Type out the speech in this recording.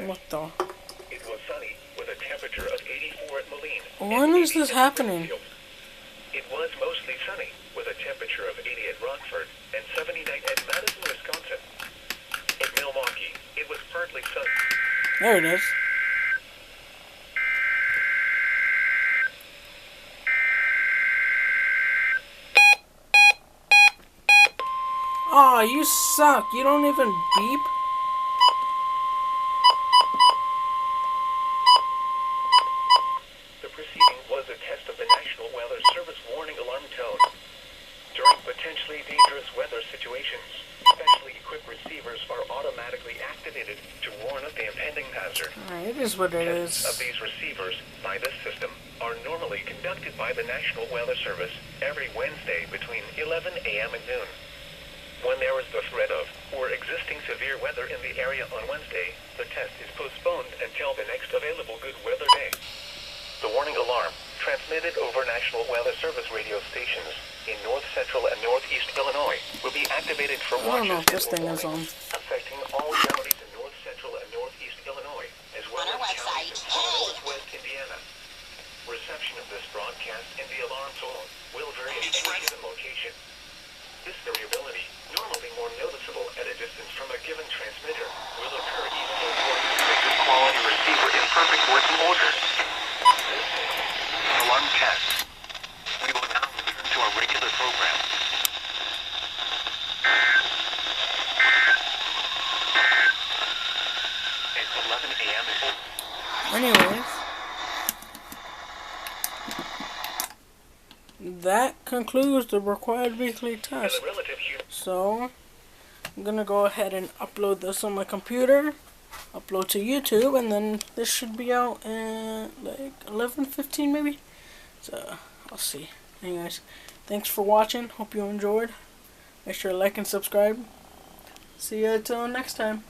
What the? It was sunny with a temperature of 84 at Moline. When is this happening? It was mostly sunny with a temperature of 80 at Rockford and 79 at Madison, Wisconsin. At Milwaukee, it was partly sunny. There it is. Aw, you suck. You don't even beep. The proceeding was a test of the National Weather Service warning alarm tone. During potentially dangerous weather situations, specially equipped receivers are automatically activated to warn of the impending hazard. It is what it Tests is. of these receivers by this system are normally conducted by the National Weather Service every Wednesday between 11 a.m. and noon. When there is the threat of or existing severe weather in the area on Wednesday, the test is postponed until the next available good weather day. The warning alarm, transmitted over National Weather Service radio stations in north central and northeast Illinois, will be activated for I don't know if watches this thing and is on. affecting all counties in north central and northeast Illinois, as well as counties in northwest Indiana. Reception of this broadcast in the alarm tone will vary at any given location. This variability, normally more noticeable at a distance from a given transmitter, will occur even though you are using a good quality receiver in perfect working order. This is alarm test. We will now return to our regular program. It's 11 a.m. Anyways, that concludes the required weekly test. So, I'm gonna go ahead and upload this on my computer, upload to YouTube, and then this should be out at like 11:15 maybe. So, I'll see. Anyways, thanks for watching. Hope you enjoyed. Make sure to like and subscribe. See you until next time.